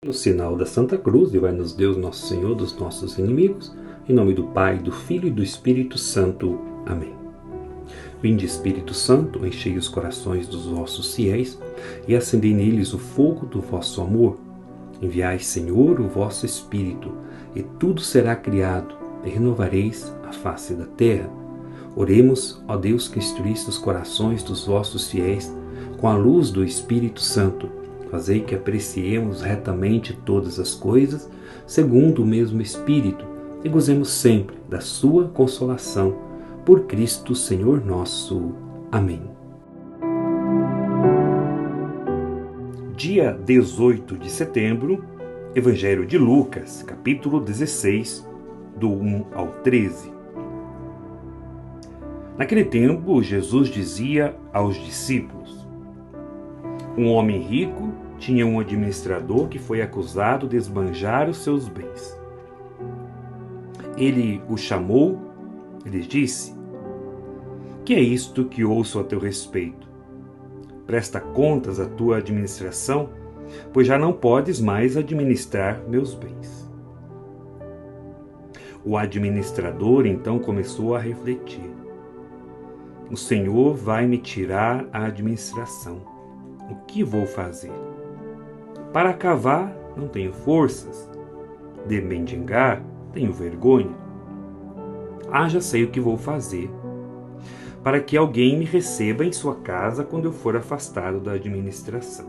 No sinal da Santa Cruz, livrai-nos Deus, nosso Senhor, dos nossos inimigos. Em nome do Pai, do Filho e do Espírito Santo. Amém. Vinde, Espírito Santo, enchei os corações dos vossos fiéis e acendei neles o fogo do vosso amor. Enviai, Senhor, o vosso Espírito, e tudo será criado, e renovareis a face da terra. Oremos, ó Deus, que instruísse os corações dos vossos fiéis com a luz do Espírito Santo. Fazei que apreciemos retamente todas as coisas, segundo o mesmo Espírito, e gozemos sempre da sua consolação. Por Cristo, Senhor nosso. Amém. Dia 18 de setembro, Evangelho de Lucas, capítulo 16, do 1 ao 13. Naquele tempo, Jesus dizia aos discípulos: um homem rico tinha um administrador que foi acusado de esbanjar os seus bens. Ele o chamou e lhe disse: que é isto que ouço a teu respeito? Presta contas à tua administração, pois já não podes mais administrar meus bens. O administrador então começou a refletir: o Senhor vai me tirar a administração. O que vou fazer? Para cavar, não tenho forças. De mendigar, tenho vergonha. Já sei o que vou fazer, para que alguém me receba em sua casa quando eu for afastado da administração.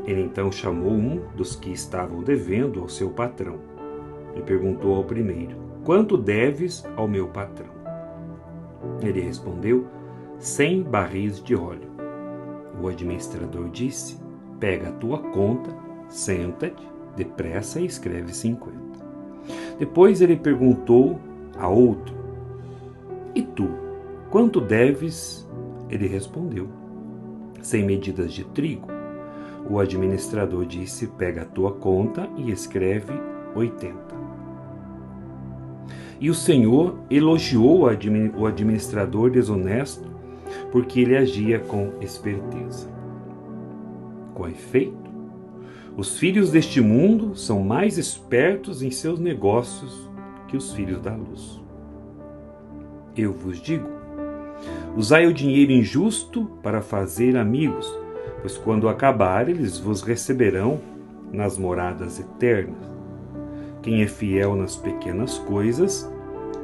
Ele então chamou um dos que estavam devendo ao seu patrão e perguntou ao primeiro: quanto deves ao meu patrão? Ele respondeu: 100 barris de óleo. O administrador disse: pega a tua conta, senta-te depressa e escreve 50. Depois ele perguntou a outro: e tu, quanto deves? Ele respondeu: 100 medidas de trigo. O administrador disse: pega a tua conta e escreve 80. E o Senhor elogiou o administrador desonesto, porque ele agia com esperteza. Com efeito, os filhos deste mundo são mais espertos em seus negócios que os filhos da luz. Eu vos digo: usai o dinheiro injusto para fazer amigos, pois quando acabar eles vos receberão nas moradas eternas. Quem é fiel nas pequenas coisas,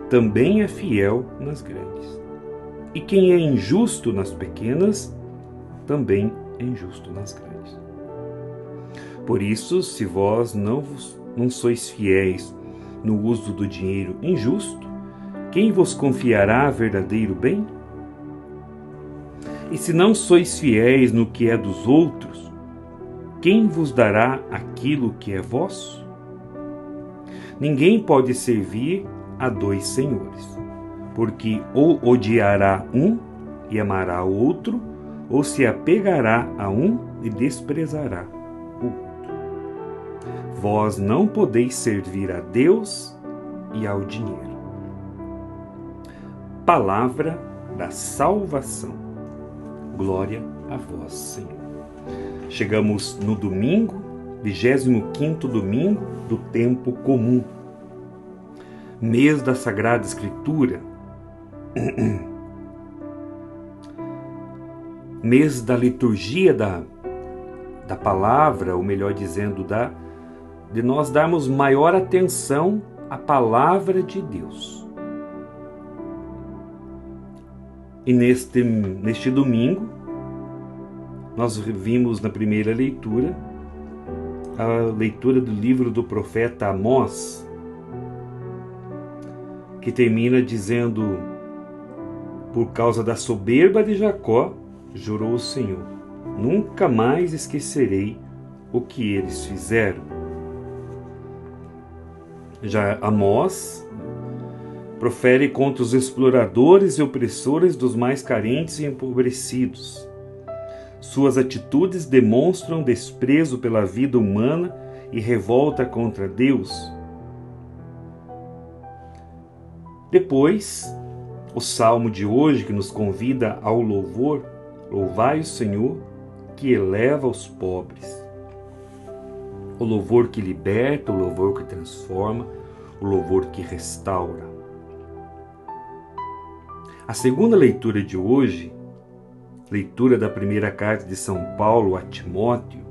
também é fiel nas grandes. E quem é injusto nas pequenas, também é injusto nas grandes. Por isso, se vós não sois fiéis no uso do dinheiro injusto, quem vos confiará verdadeiro bem? E se não sois fiéis no que é dos outros, quem vos dará aquilo que é vosso? Ninguém pode servir a dois senhores, porque ou odiará um e amará o outro, ou se apegará a um e desprezará o outro. Vós não podeis servir a Deus e ao dinheiro. Palavra da salvação. Glória a vós, Senhor. Chegamos no domingo, 25º domingo do tempo comum, mês da Sagrada Escritura, mês da liturgia da palavra, ou melhor dizendo, de nós darmos maior atenção à palavra de Deus. E neste domingo, nós vimos na primeira leitura a leitura do livro do profeta Amós, que termina dizendo: por causa da soberba de Jacó, jurou o Senhor, nunca mais esquecerei o que eles fizeram. Já Amós profere contra os exploradores e opressores dos mais carentes e empobrecidos. Suas atitudes demonstram desprezo pela vida humana e revolta contra Deus. Depois, o salmo de hoje, que nos convida ao louvor: louvai o Senhor, que eleva os pobres. O louvor que liberta, o louvor que transforma, o louvor que restaura. A segunda leitura de hoje, leitura da primeira carta de São Paulo a Timóteo,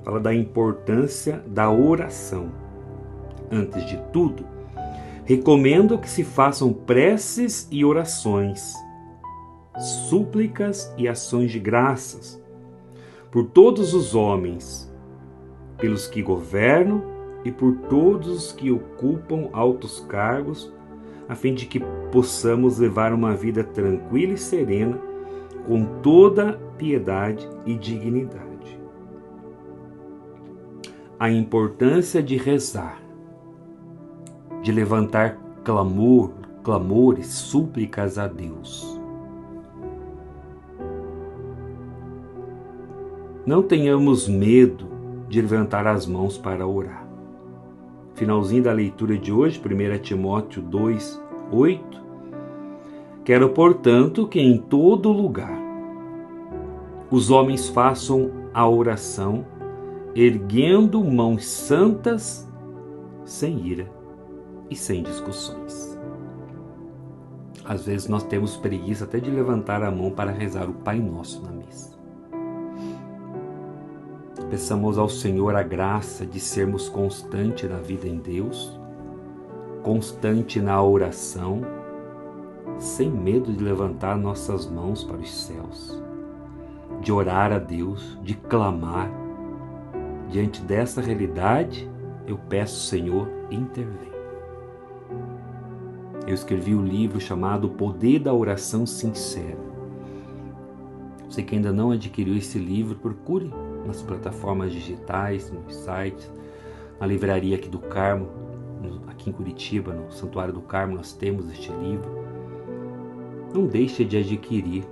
fala da importância da oração. Antes de tudo, recomendo que se façam preces e orações, súplicas e ações de graças, por todos os homens, pelos que governam e por todos os que ocupam altos cargos, a fim de que possamos levar uma vida tranquila e serena, com toda piedade e dignidade. A importância de rezar, de levantar clamores, súplicas a Deus. Não tenhamos medo de levantar as mãos para orar. Finalzinho da leitura de hoje, 1 Timóteo 2, 8. Quero, portanto, que em todo lugar os homens façam a oração, erguendo mãos santas, sem ira e sem discussões. Às vezes nós temos preguiça até de levantar a mão para rezar o Pai Nosso na missa. Peçamos ao Senhor a graça de sermos constantes na vida em Deus, constante na oração, sem medo de levantar nossas mãos para os céus, de orar a Deus, de clamar. Diante dessa realidade, eu peço, Senhor, intervém. Eu escrevi um livro chamado O Poder da Oração Sincera. Você que ainda não adquiriu esse livro, procure nas plataformas digitais, nos sites, na livraria aqui do Carmo, aqui em Curitiba, no Santuário do Carmo, nós temos este livro. Não deixe de adquirir,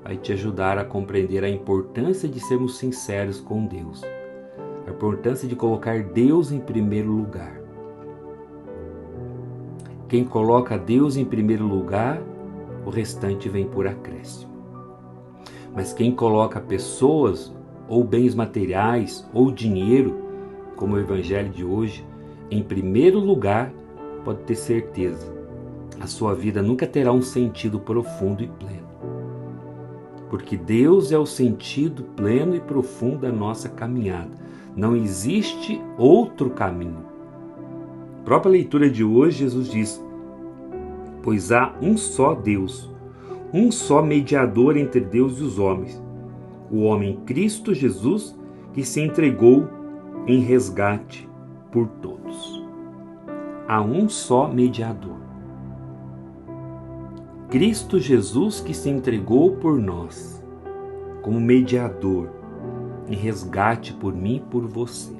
vai te ajudar a compreender a importância de sermos sinceros com Deus, a importância de colocar Deus em primeiro lugar. Quem coloca Deus em primeiro lugar, o restante vem por acréscimo. Mas quem coloca pessoas, ou bens materiais, ou dinheiro, como o Evangelho de hoje, em primeiro lugar, pode ter certeza, a sua vida nunca terá um sentido profundo e pleno. Porque Deus é o sentido pleno e profundo da nossa caminhada. Não existe outro caminho. A própria leitura de hoje, Jesus diz: pois há um só Deus, um só mediador entre Deus e os homens, o homem Cristo Jesus, que se entregou em resgate por todos. Há um só mediador. Cristo Jesus, que se entregou por nós, como mediador, em resgate por mim e por você.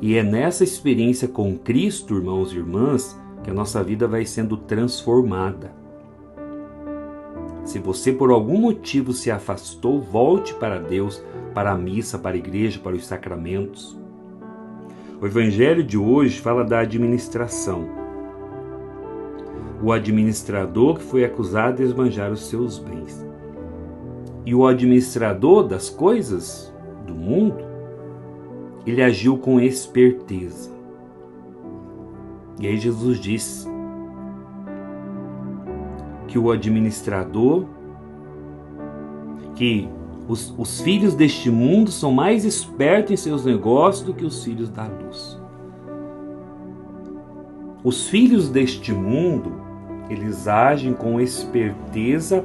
E é nessa experiência com Cristo, irmãos e irmãs, que a nossa vida vai sendo transformada. Se você por algum motivo se afastou, volte para Deus, para a missa, para a igreja, para os sacramentos. O Evangelho de hoje fala da administração. O administrador que foi acusado de esbanjar os seus bens. E o administrador das coisas do mundo, ele agiu com esperteza. E aí Jesus disse que o administrador, que os filhos deste mundo são mais espertos em seus negócios do que os filhos da luz. Os filhos deste mundo, eles agem com esperteza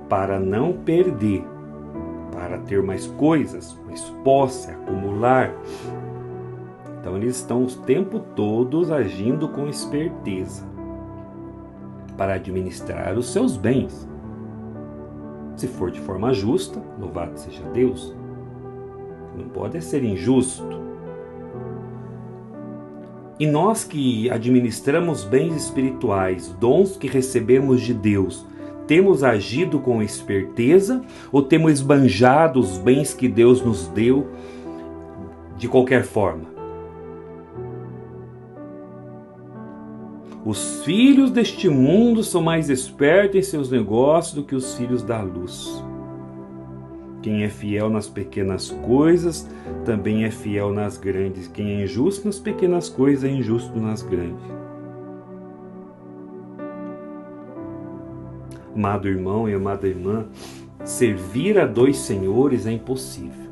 para não perder, para ter mais coisas, mais posse, acumular. Então eles estão o tempo todo agindo com esperteza para administrar os seus bens. Se for de forma justa, louvado seja Deus. Não pode ser injusto. E nós que administramos bens espirituais, dons que recebemos de Deus, temos agido com esperteza ou temos esbanjado os bens que Deus nos deu de qualquer forma? Os filhos deste mundo são mais espertos em seus negócios do que os filhos da luz. Quem é fiel nas pequenas coisas, também é fiel nas grandes. Quem é injusto nas pequenas coisas, é injusto nas grandes. Amado irmão e amada irmã, servir a dois senhores é impossível.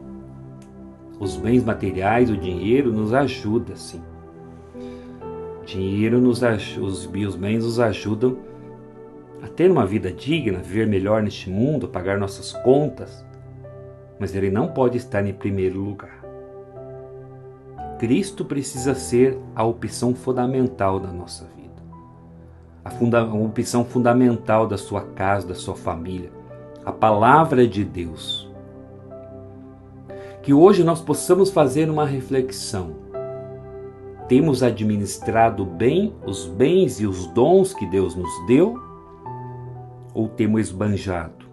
Os bens materiais, o dinheiro nos ajuda, sim. Os bens nos ajudam a ter uma vida digna, viver melhor neste mundo, pagar nossas contas, mas ele não pode estar em primeiro lugar. Cristo precisa ser a opção fundamental da nossa vida, a opção fundamental da sua casa, da sua família, a palavra de Deus. Que hoje nós possamos fazer uma reflexão. Temos administrado bem os bens e os dons que Deus nos deu? Ou temos esbanjado,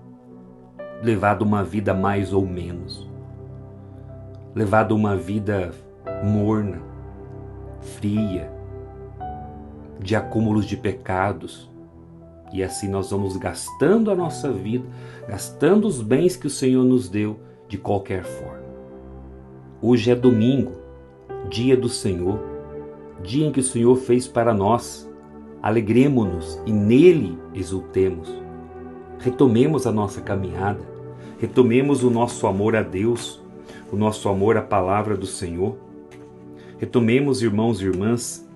levado uma vida mais ou menos, levado uma vida morna, fria, de acúmulos de pecados, e assim nós vamos gastando a nossa vida, gastando os bens que o Senhor nos deu de qualquer forma. Hoje é domingo, dia do Senhor, dia em que o Senhor fez para nós. Alegremo-nos e nele exultemos. Retomemos a nossa caminhada, retomemos o nosso amor a Deus, o nosso amor à palavra do Senhor. Retomemos, irmãos e irmãs,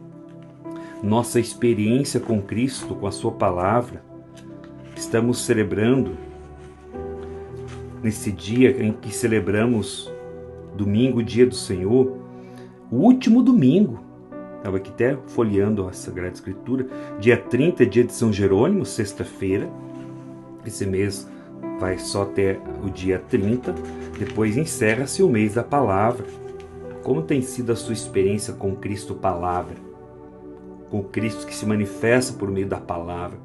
nossa experiência com Cristo, com a sua palavra. Estamos celebrando, nesse dia em que celebramos domingo, dia do Senhor, o último domingo. Estava aqui até folheando a Sagrada Escritura. Dia 30 é dia de São Jerônimo, sexta-feira. Esse mês vai só até o dia 30, depois encerra-se o mês da palavra. Como tem sido a sua experiência com Cristo Palavra? Com Cristo que se manifesta por meio da palavra,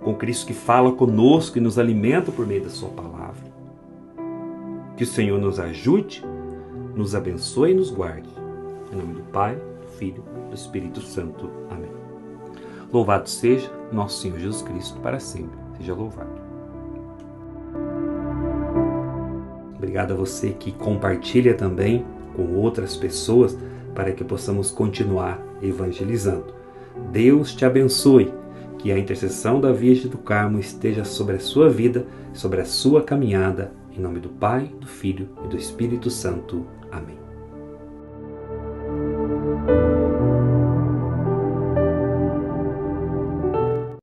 com Cristo que fala conosco e nos alimenta por meio da sua palavra. Que o Senhor nos ajude, nos abençoe e nos guarde. Em nome do Pai, do Filho e do Espírito Santo. Amém. Louvado seja nosso Senhor Jesus Cristo, para sempre seja louvado. Obrigado a você que compartilha também com outras pessoas para que possamos continuar evangelizando. Deus te abençoe, que a intercessão da Virgem do Carmo esteja sobre a sua vida, sobre a sua caminhada, em nome do Pai, do Filho e do Espírito Santo. Amém.